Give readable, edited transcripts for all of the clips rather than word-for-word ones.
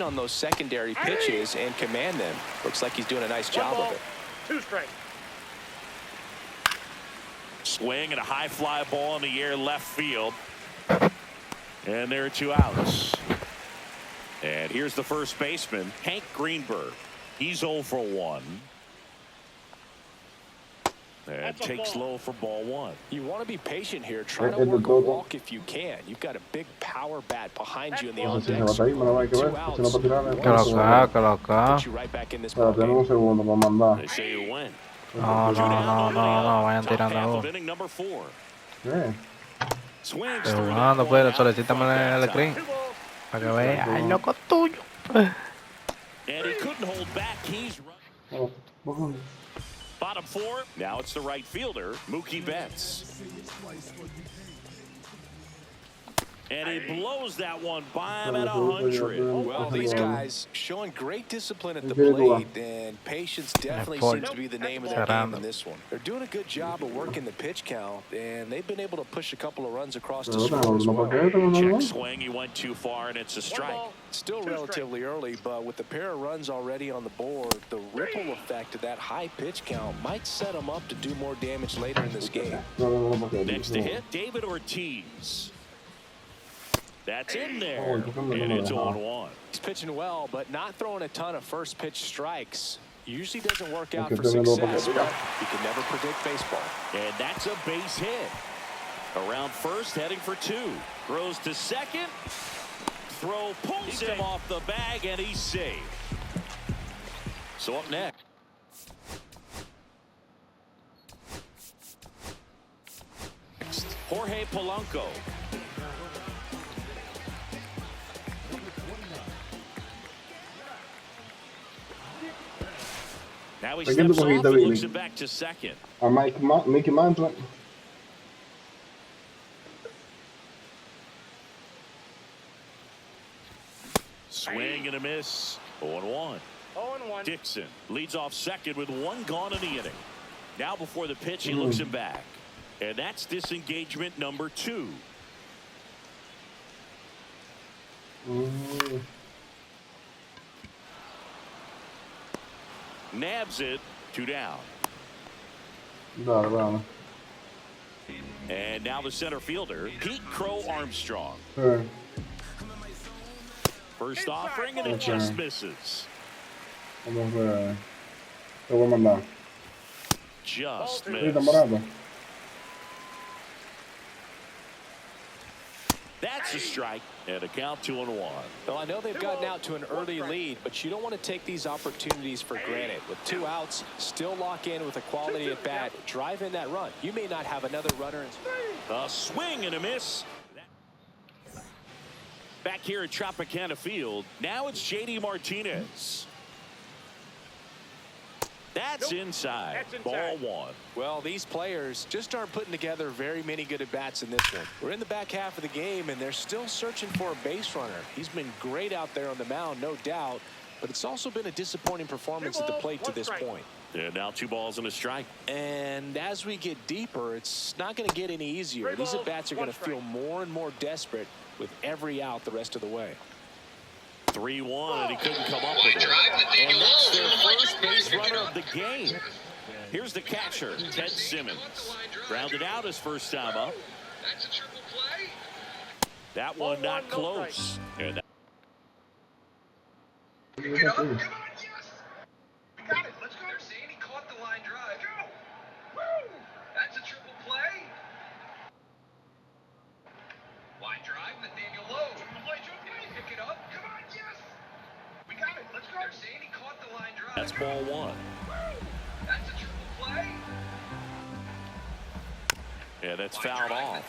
on those secondary pitches and command them. Looks like he's doing a nice job of it. 2 strikes. Swing and a high fly ball in the air left field. And there are 2 outs. And here's the first baseman, Hank Greenberg. He's 0 for 1. And takes low for ball 1. You want to be patient here. Try to work a walk if you can. You've got a big power bat behind you in the on-deck. 2 outs. Put you right back in this ball game. They say you win. No, vayan tirando. Inning number 4. Swings Estoy jugando, pues, solicítame el screen para que vea. Ay, loco tuyo. And he couldn't hold back. He's running. Bottom 4. Now it's the right fielder, Mookie Betts. And he blows that one by him at 100. Well, these guys showing great discipline at the plate, and patience definitely seems to be the name of their game in this one. They're doing a good job of working the pitch count, and they've been able to push a couple of runs across the score as well. Check swing, he went too far, and it's a strike. Still relatively early, but with the pair of runs already on the board, the ripple effect of that high pitch count might set them up to do more damage later in this game. Next to hit, David Ortiz. That's in there, and it's 0-1. He's pitching well, but not throwing a ton of first pitch strikes. Usually doesn't work out for success, but you can never predict baseball. And that's a base hit. Around first, heading for 2. Throws to second. Throw pulls him off the bag, and he's safe. So up next. Jorge Polanco. Now he steps off and looks it back to second. Mickey Mantle. Swing and a miss. 0-1. 0-1. Dixon leads off second with 1 gone in the inning. Now before the pitch, he looks him back. And that's disengagement number 2. Nabs it. 2 down. And now the center fielder, Pete Crow Armstrong. First offering, and it just misses. Just missed. That's a strike, and a count 2-1. Well, I know they've gotten out to an early lead, but you don't want to take these opportunities for granted. With 2 outs, still lock in with a quality at bat, drive in that run. You may not have another runner. A swing and a miss. Back here at Tropicana Field, now it's J.D. Martinez. That's inside. Ball 1. Well, these players just aren't putting together very many good at-bats in this one. We're in the back half of the game, and they're still searching for a base runner. He's been great out there on the mound, no doubt, but it's also been a disappointing performance at the plate to this point. And now 2 balls and a strike. And as we get deeper, it's not going to get any easier. These at-bats are going to feel more and more desperate with every out the rest of the way. 3-1, and he couldn't come up with it. And that's their first base runner of the game. Here's the catcher, Ted Simmons. Grounded out his first time up. That one not close. And that That's ball 1. That's a triple play. Yeah, that's fouled off.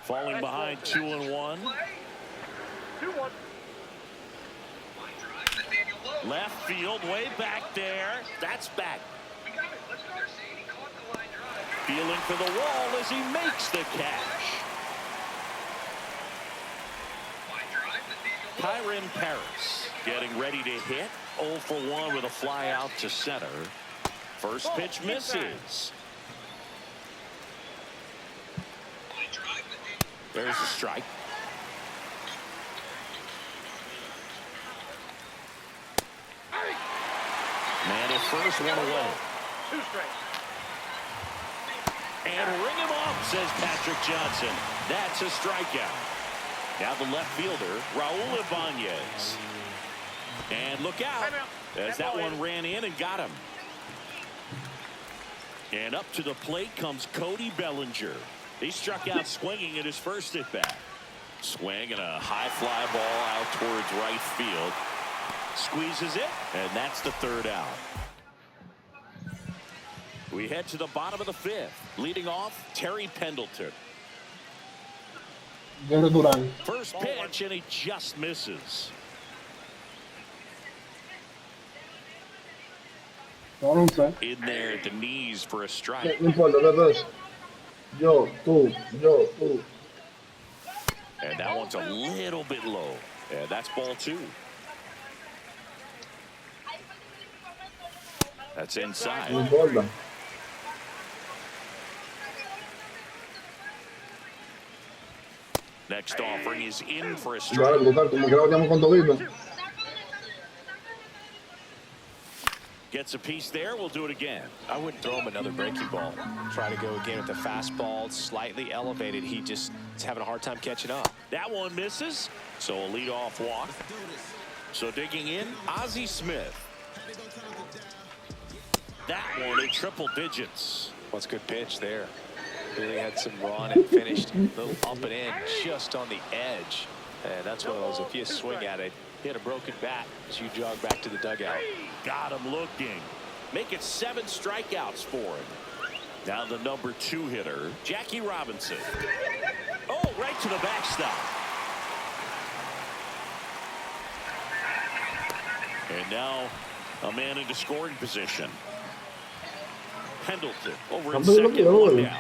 Falling behind 2-1. 2-1. Left field, way back there. That's back. Feeling for the wall as he makes the catch. Kyron Paris getting ready to hit. 0 for 1 with a fly out to center. First pitch misses. There's a strike. Man at first, one away. 2 strikes. And ring him off, says Patrick Johnson. That's a strikeout. Now the left fielder, Raul Ibanez. And look out, as that one ran in and got him. And up to the plate comes Cody Bellinger. He struck out swinging at his first at bat. Swing and a high fly ball out towards right field. Squeezes it, and that's the third out. We head to the bottom of the 5th. Leading off, Terry Pendleton. First pitch, and he just misses. In there at the knees for a strike. And that one's a little bit low. And that's ball 2. That's inside. Next offering is in for a strike. Gets a piece there. We'll do it again. I wouldn't throw him another breaking ball. Try to go again with the fastball. It's slightly elevated. He just is having a hard time catching up. That one misses. So a leadoff walk. So digging in, Ozzie Smith. That one in triple digits. What's a good pitch there. Really had some run and finished a little up and in just on the edge. And that's one of those, if you swing at it, hit a broken bat as you jog back to the dugout. Got him looking. Make it 7 strikeouts for him. Now the number 2 hitter, Jackie Robinson. Oh, right to the backstop. And now a man into scoring position. Pendleton over in second, 1 down.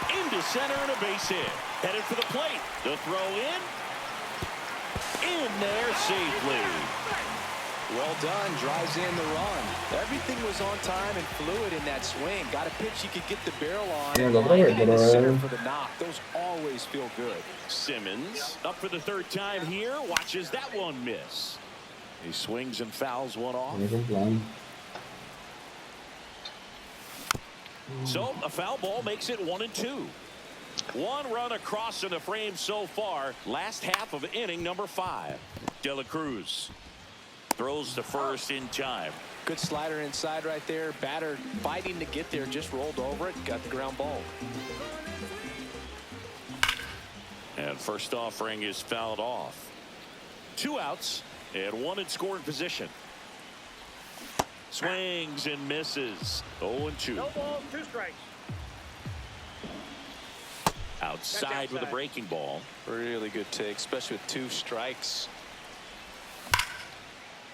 Into center and a base hit. Headed for the plate. The throw in there safely. Well done. Drives in the run. Everything was on time and fluid in that swing. Got a pitch you could get the barrel on. And landed in the center for the knock. Those always feel good. Simmons up for the 3rd time here. Watches that one miss. He swings and fouls one off. So a foul ball makes it 1-2. 1 run across in the frame so far. Last half of inning number 5. De La Cruz throws to first in time. Good slider inside right there. Batter fighting to get there. Just rolled over it. Got the ground ball. And first offering is fouled off. 2 outs and 1 in scoring position. Swings and misses. 0-2. No balls, 2 strikes. Outside with a breaking ball. Really good take, especially with 2 strikes.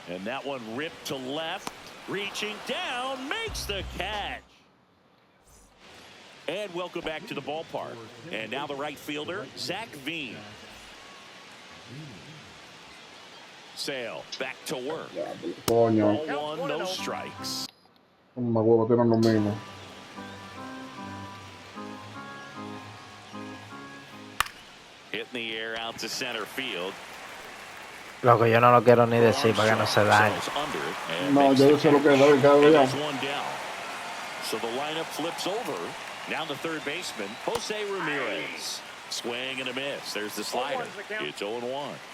And that one ripped to left. Reaching down, makes the catch. And welcome back to the ballpark. And now the right fielder, Zach Veen. Sale back to work. Ball 1, no strikes. Hit in the air out to center field. Loco, yo no lo quiero ni decir para que no se dañe. No, yo sé lo que doy cada día. So the lineup flips over. Now the third baseman, Jose Ramirez. Swing and a miss. There's the slider. It's 0-1.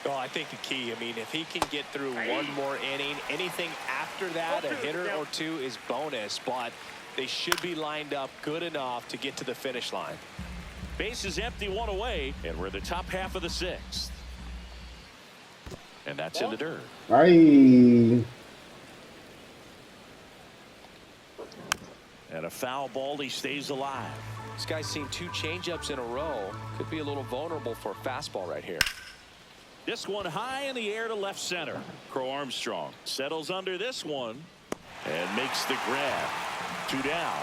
Oh, I think the key, I mean, if he can get through 1 more inning, anything after that, a hitter or 2 is bonus, but they should be lined up good enough to get to the finish line. Base is empty, 1 away, and we're in the top half of the 6th. And that's in the dirt. Ay. And a foul ball, he stays alive. This guy's seen 2 changeups in a row. Could be a little vulnerable for a fastball right here. This one high in the air to left center. Crow Armstrong settles under this one and makes the grab. 2 down.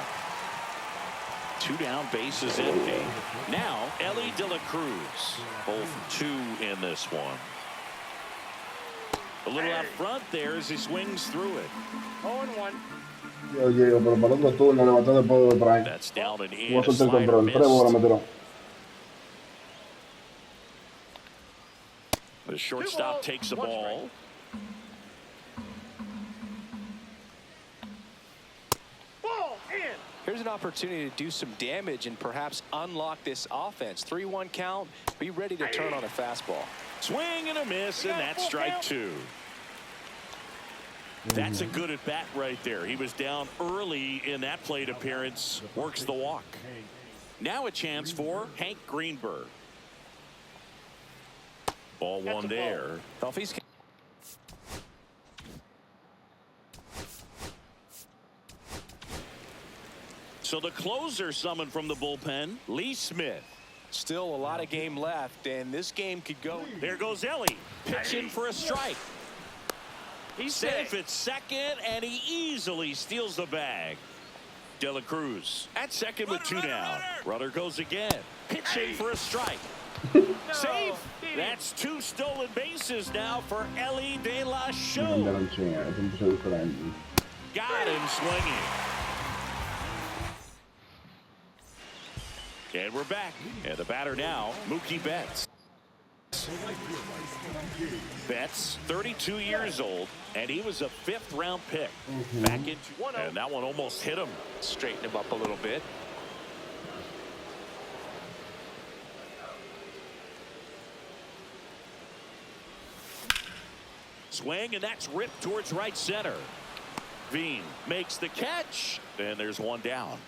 2 down, base is empty. Now Ellie De La Cruz. 0-2 in this one. A little out front there as he swings through it. 0-1. Yo llego, pero para el otro turno le mató después de Prime. That's down and Voy in. a A soltar el slider control. 3 bolas missed. me tiró. The shortstop takes the ball. Ball in. Here's an opportunity to do some damage and perhaps unlock this offense. 3-1 count. Be ready to turn on a fastball. Swing and a miss, and that's strike two. That's a good at bat right there. He was down early in that plate appearance. Works the walk. Now a chance for Hank Greenberg. Ball one there. Well, if he's So the closer summoned from the bullpen, Lee Smith. still a lot of game left, and this game could go. There goes Ellie, pitching for a strike. He's safe at second, and he easily steals the bag. De La Cruz at second with two down. Runner goes again, pitching for a strike. Safe. That's 2 stolen bases now for Ellie De La Show. Got him swinging. And we're back. And the batter now, Mookie Betts. Betts, 32 years old, and he was a 5th-round pick. Back in, and that one almost hit him. Straighten him up a little bit. Swing, and that's ripped towards right center. Veen makes the catch, and there's one down.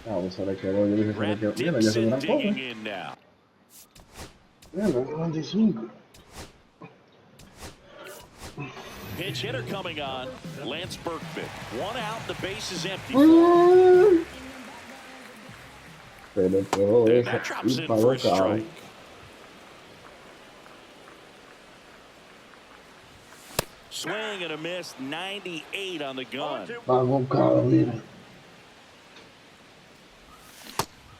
Vamos a ver qué voy. Yo dije, Rap mira, ya se Dixon miran digging cosas. in now. Mira, 95. Pinch hitter coming on. Lance Berkman. 1 out, the base is empty. Pero todo And eso. that drops Y in para for a boca. strike. Swing and a miss. 98 on the gun. Para boca, mira.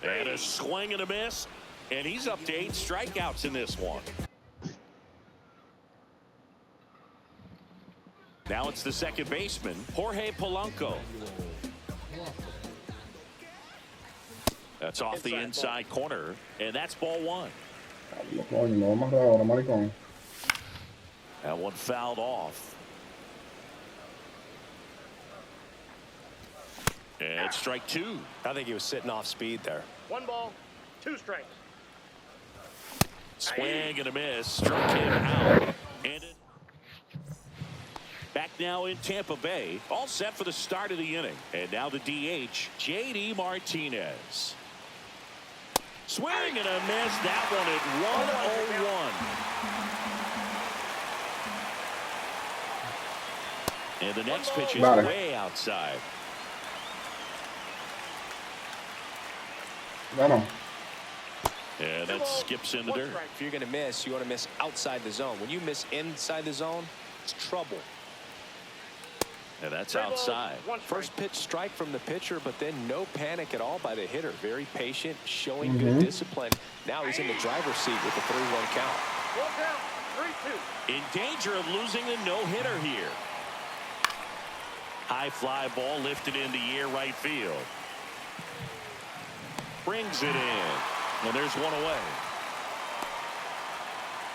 And a swing and a miss. And he's up to 8 strikeouts in this one. Now it's the second baseman, Jorge Polanco. That's off the inside corner, and that's ball one. Coño, me voy a amarrar ahora, maricón. That one fouled off. And it's strike 2. I think he was sitting off speed there. 1 ball, 2 strikes. Swing and a miss. Struck him out. And it back now in Tampa Bay. All set for the start of the inning. And now the DH, J.D. Martinez. Swing and a miss. That one at 101. And the next pitch is way outside. Bueno. And that skips in the dirt. If you're going to miss, you want to miss outside the zone. When you miss inside the zone, it's trouble. And that's outside. First pitch strike from the pitcher, but then no panic at all by the hitter. Very patient, showing good discipline. Now he's in the driver's seat with the 3-1 count. 3-2. In danger of losing a no-hitter here. High fly ball lifted into the air right field. Brings it in. And there's one away.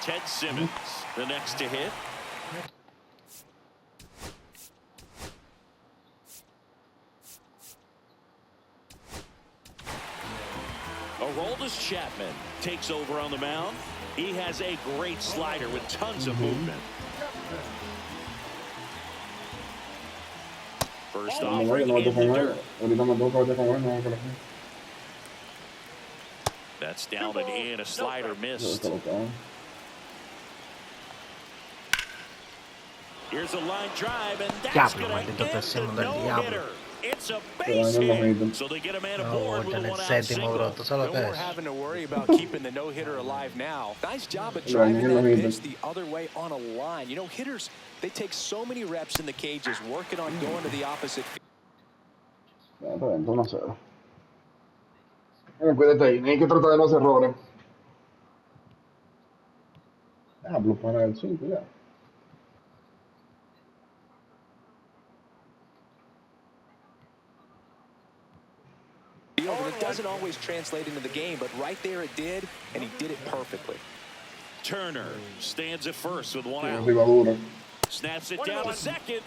Ted Simmons, the next to hit. Aroldis Chapman takes over on the mound. He has a great slider with tons of movement. First offering in the dirt. That's down and in. A slider missed. Here's a line drive, and that's Diablo, going to maldito end tercero the del diablo. no-hitter. It's a base hit. So they get a man aboard with a en el 1-out séptimo, bro. single. ¿Tú sabes lo No que more es? having to worry about keeping the no-hitter alive now. Nice job of driving that pitch the other way on a line. You know, hitters, they take so many reps in the cages working on going to the opposite field. Cuídate ahí, hay que tratar de no hacer errores. Hablo para el 5 ya. doesn't always translate into the game, but right there it did, and he did it perfectly. Turner stands at first with one out. Arriba dura. Snaps it down to second.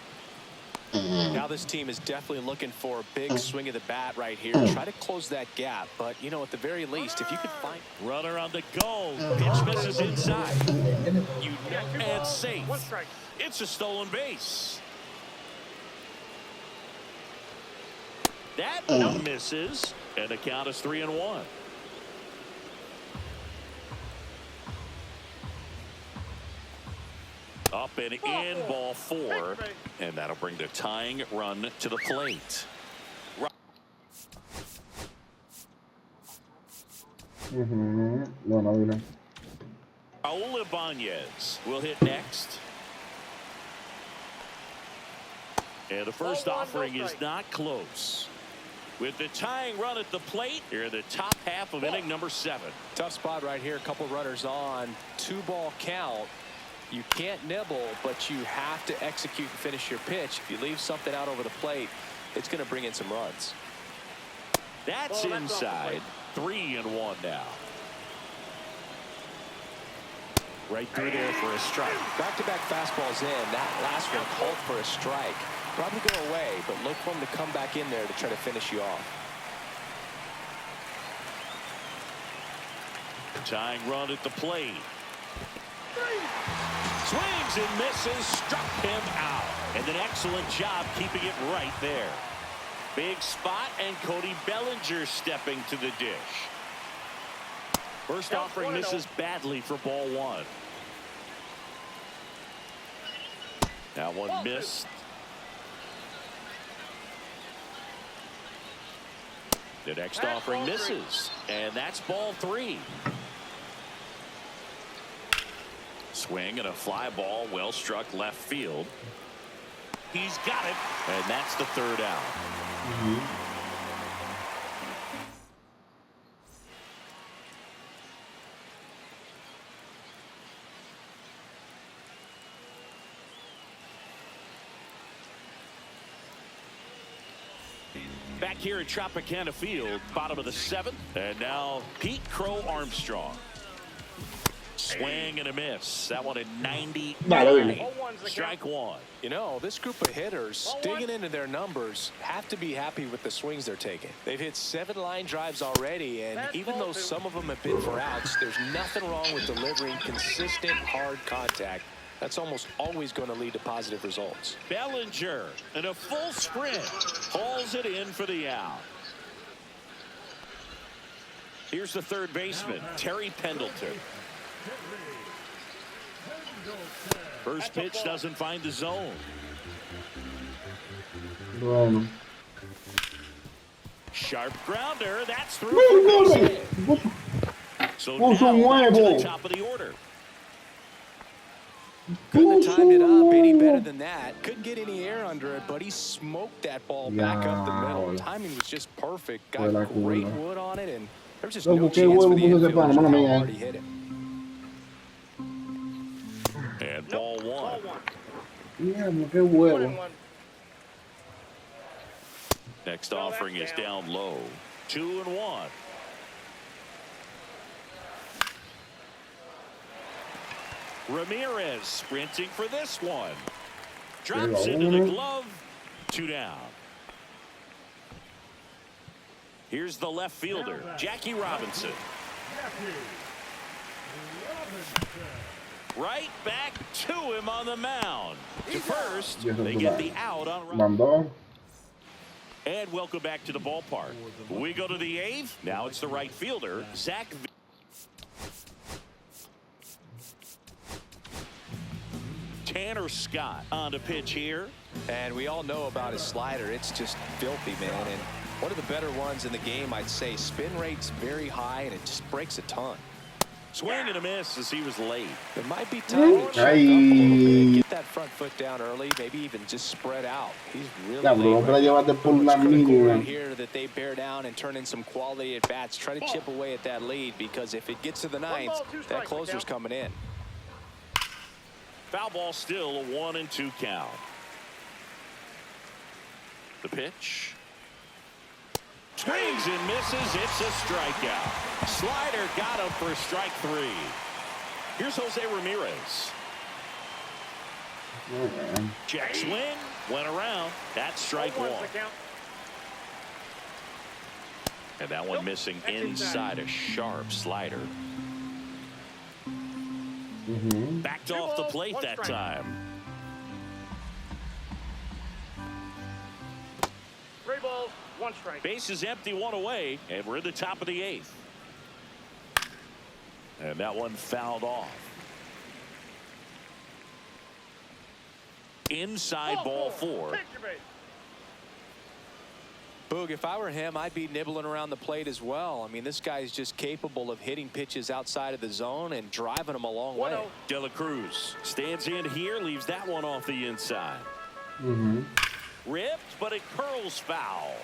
Now this team is definitely looking for a big swing of the bat right here. Try to close that gap, but, you know, at the very least, if you could find... Runner on the go. Pitch misses inside. And safe. One strike. It's a stolen base. That misses, and the count is 3-1. Up and in, ball 4, and that'll bring the tying run to the plate. Bueno, mira. Raul Ibanez will hit next. And the first offering is not close. With the tying run at the plate, here in the top half of inning number 7. Tough spot right here. A couple runners on. 2-ball count. You can't nibble, but you have to execute and finish your pitch. If you leave something out over the plate, it's going to bring in some runs. That's inside. 3-1 now. Right through there for a strike. Back-to-back fastballs in. That last one called for a strike. Probably go away, but look for him to come back in there to try to finish you off. Tying run at the plate. Swings and misses, struck him out. And an excellent job keeping it right there. Big spot, and Cody Bellinger stepping to the dish. First offering misses badly for ball 1. That one missed. The next offering misses, and that's ball 3. Swing and a fly ball, well struck left field. He's got it, and that's the 3rd out. Back here at Tropicana Field, bottom of the 7th, and now Pete Crow Armstrong. Swing and a miss. That one at 99. Strike 1. You know, this group of hitters digging into their numbers have to be happy with the swings they're taking. They've hit 7 line drives already, and even though some of them have been for outs, there's nothing wrong with delivering consistent, hard contact. That's almost always going to lead to positive results. Bellinger in a full sprint hauls it in for the out. Here's the 3rd baseman, Terry Pendleton. First pitch doesn't find the zone. Bueno. Sharp grounder. That's through. So now back to the top of the order. Couldn't have timed it up any better than that. Couldn't get any air under it, but he smoked that ball back up the middle. Timing was just perfect. Got great wood on it, and there was just no chance for the infielder to already hit it. And ball 1. Diablo, qué huevo. Next offering is down low. 2-1. Ramirez sprinting for this one. Drops into the glove. 2 down. Here's the left fielder, Jackie Robinson. Right back to him on the mound. To first, they get the out on Mandó. And welcome back to the ballpark. We go to the 8th. Now it's the right fielder, Zach. Tanner Scott on the pitch here. And we all know about his slider. It's just filthy, man. And one of the better ones in the game, I'd say. Spin rate's very high, and it just breaks a ton. Swing and a miss as he was late. It might be time to check up a little bit. Get that front foot down early. Maybe even just spread out. He's really critical right here that they bear down and turn in some quality at bats. Try to chip away at that lead, because if it gets to the 9th, that closer's coming in. Foul ball, still a 1-2 count. The pitch. Swings and misses. It's a strikeout. Slider got him for strike 3. Here's Jose Ramirez. Check swing. Went around. That's strike 1. And that one missing inside, a sharp slider. Backed off the plate that time. 3 balls, 1 strike. Base is empty, 1 away, and we're in the top of the 8th. And that one fouled off. Inside ball 4. Take your base. Boog, if I were him, I'd be nibbling around the plate as well. I mean, this guy's just capable of hitting pitches outside of the zone and driving them a long way. De La Cruz stands in here, leaves that one off the inside. Ripped, but it curls foul.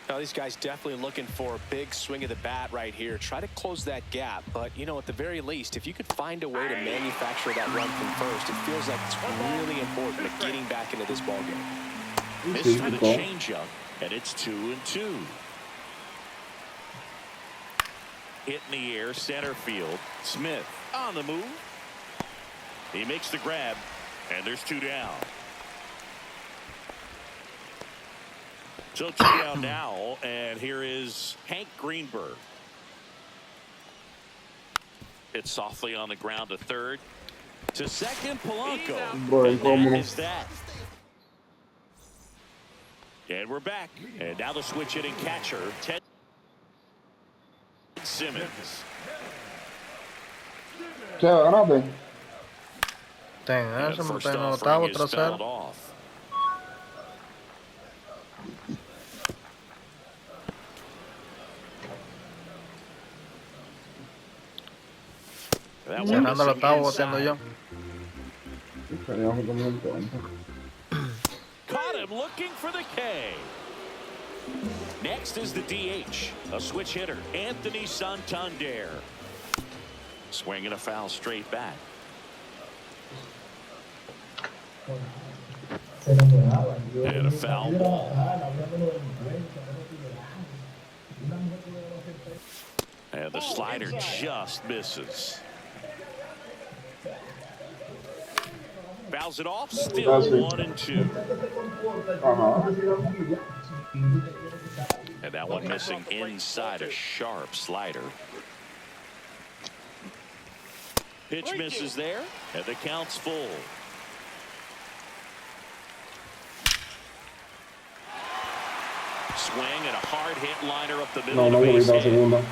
Now, these guys definitely looking for a big swing of the bat right here. Try to close that gap. But, you know, at the very least, if you could find a way to manufacture that run from first, it feels like it's really important to getting back into this ballgame. Missed with a changeup, and it's 2-2. Hit in the air, center field. Smith on the move. He makes the grab, and there's 2 down. So 2 down now, and here is Hank Greenberg. It's softly on the ground to third. To second, Polanco. And that is that. And we're back. And now the switch hitting catcher, Ted Simmons. Ten, And eso me first está en el offering octavo is trasero. fouled off. That one Cerrando el missing octavo, bateando inside. yo. Caught him looking for the K. Next is the DH, a switch hitter, Anthony Santander. Swinging a foul straight back. And a foul ball. And the slider just misses. Fouls it off, still 1-2. And that one missing inside, a sharp slider. Pitch misses there, and the count's full. Swing and a hard hit liner up the middle of the base hit.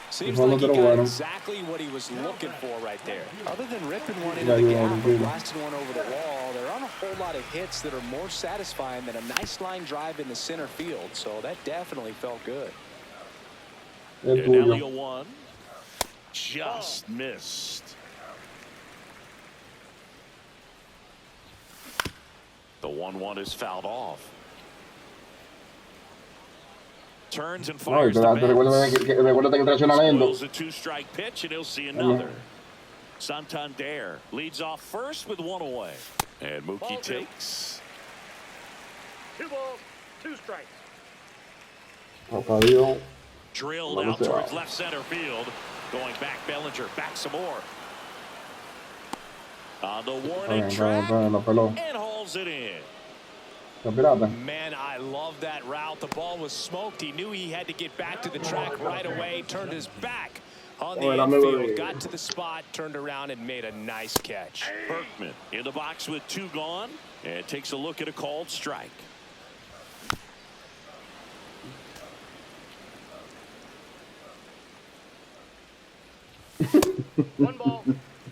Seems like he got exactly what he was looking for right there. Other than ripping one into the gap or blasting one over the wall, there aren't a whole lot of hits that are more satisfying than a nice line drive in the center field. So that definitely felt good. And Elio 1 just missed. The 1-1 is fouled off. Turns and fires the bat. Swirls a 2-strike pitch, and he'll see another. Santander leads off first with 1 away. And Mookie takes. 2 balls, 2 strikes. Drilled out towards left center field. Going back, Bellinger. Back some more. On the warning track. And hauls it in. Man, I love that route. The ball was smoked. He knew he had to get back to the track right away. Turned his back on the infield. Got to the spot, turned around, and made a nice catch. Berkman in the box with 2 gone. And takes a look at a called strike. One ball,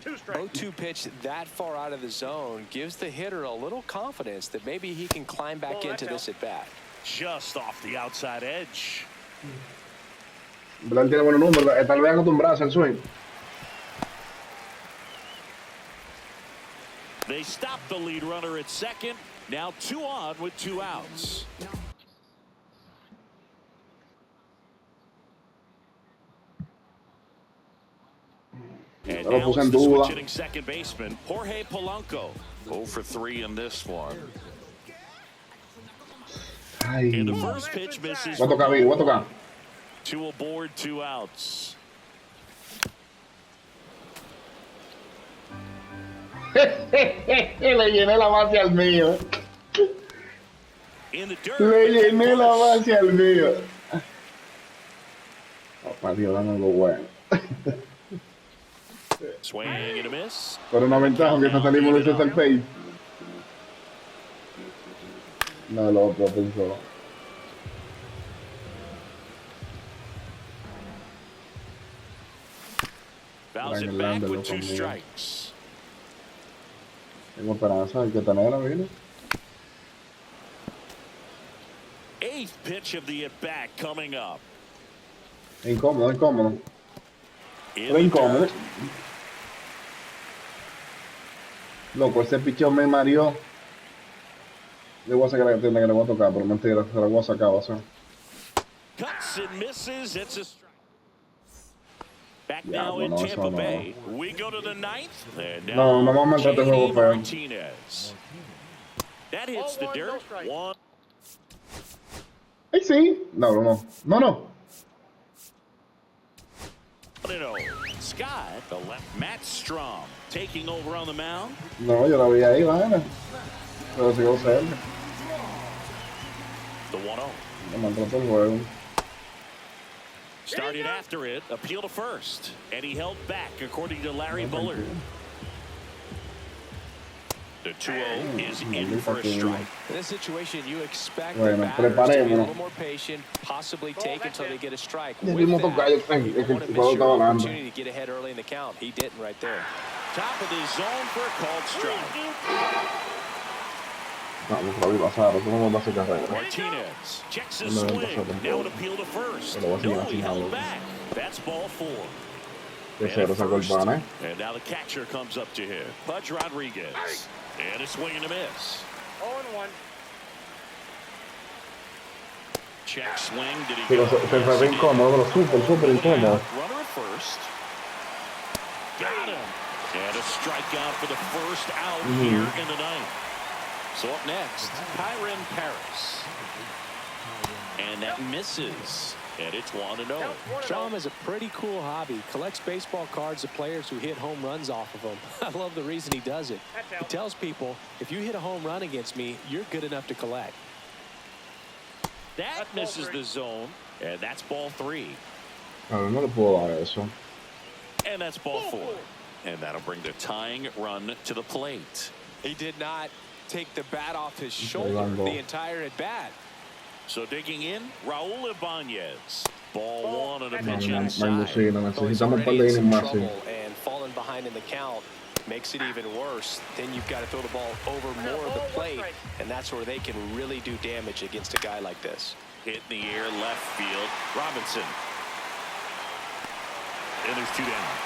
2 strikes. 0-2 pitch that far out of the zone gives the hitter a little confidence that maybe he can climb back into this at bat. Just off the outside edge. Blanc tiene buenos números, tal vez acostumbrarse al swing. They stop the lead runner at second. Now 2 on with 2 outs. And now it's the switch hitting second baseman, Jorge Polanco. 0 for 3 in this one. And the Ay. first pitch misses. Voy a tocar, Vic, voy a tocar. 2 aboard, 2 outs. Le llené la base al mío. In the dirt. Le llené la base al mío. Papá Dios, dame algo bueno. Swing and a miss. Pero una ventaja que no salimos de ese pace. No, lo otro pensó. Fouls it back with 2 strikes. Tengo esperanza, hay que tenerla, ¿vino? 8th pitch of the at-bat coming up. Incómodo, incómodo. In Pero the incómodo. dirt. Loco, ese picheo me mareó. Le voy a sacar la tienda que le voy a tocar, pero mentira, se la voy a sacar, o sea. Cuts and misses. It's a strike. Back Yeah, now well, in no, Tampa no. Bay. We go to the 9th. And No, now no vamos a entrar este juego JD feo. Martinez. That hits the Ball 1, no dirt. strike. 1. ¡Ay, sí! No, no, no. No, no. 1-0. Scott, the left. Matt Strom taking over on the mound. No, yo la vi ahí, vaina. Pero sigo cerca. The 1-0. Me maltrató el juego. Started after it, appeal to first, and he held back, according to Larry Bullard. The 2-0 is in for a strike. In this situation, you expect Bueno, the batters to be a preparémonos. little more patient, possibly take until they get a strike. Ya With vimos that, tocar, es que you el want to juego miss your estaba ganando. opportunity to get ahead early in the count. He didn't right there. Top of the zone for a called strike. No, no se la vi pasar, eso no va a hacer carrera. Martinez checks his No, swing. that's not the Now ball. an appeal to first. Pero va a seguir No, así, he held Howard. back. That's ball 4. De cero sacó el pan, ¿eh? And now the catcher comes up to him. Pudge Rodriguez. And a swing and a miss. 0-1. Check swing. Did he Pero go? se fue incómodo, pero súper incómodo. Runner at first. Got him. And a strikeout for the first out here in the 9th. So up next, Kyren Paris. And that misses. And it's 1-0. Strom has a pretty cool hobby. Collects baseball cards of players who hit home runs off of them. I love the reason he does it. He tells people, if you hit a home run against me, you're good enough to collect. That misses the zone. And that's ball 3. A ver, no le puedo dar eso. And that's ball 4. And that'll bring the tying run to the plate. He did not take the bat off his It's a shoulder long ball. the entire at bat. So digging in, Raul Ibanez. Ball 1 on a pitch No, inside. Mendocino, So he's necesitamos un par already de in some innings más, sí. trouble, and falling behind in the count makes it even worse. Then you've got to throw the ball over more of the plate, and that's where they can really do damage against a guy like this. Hit in the air, left field. Robinson. And there's 2 down.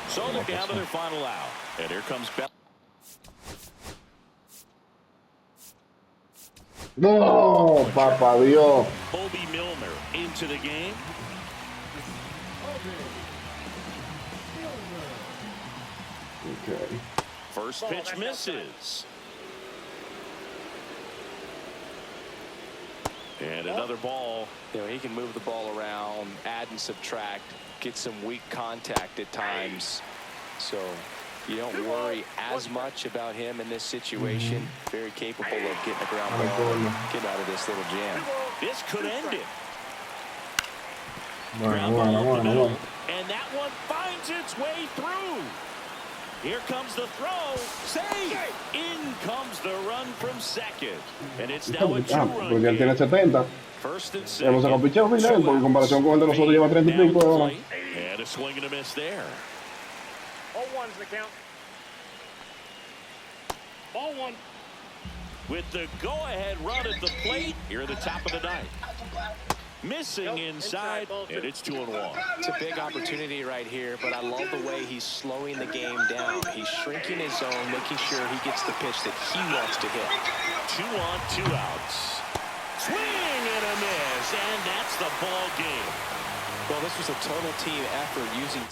So they're down to their final out. And here comes Bell. No, papá Dios. Bobby Milner into the game. Okay. First pitch misses. And another ball. You know, he can move the ball around, add and subtract, get some weak contact at times. So you don't worry as much about him in this situation. Very capable of getting a ground ball and getting out of this little jam. This could end it. Bueno, Ground ball up the bueno, middle, bueno. and that one finds its way through. Here comes the throw. Save! In comes the run from second. And it's now a two-run Porque él tiene game. 70. First and Hemos sacado second. picheo final, porque en comparación con el de nosotros lleva 30 y pico de horas. And a swing and a miss there. 0-1's the count. Ball 1. With the go-ahead run at the plate here at the top of the ninth. Missing inside, and it's 2-1. It's a big opportunity right here, but I love the way he's slowing the game down. He's shrinking his zone, making sure he gets the pitch that he wants to hit. 2 on, 2 outs. Swing and a miss, and that's the ball game. Well, this was a total team effort using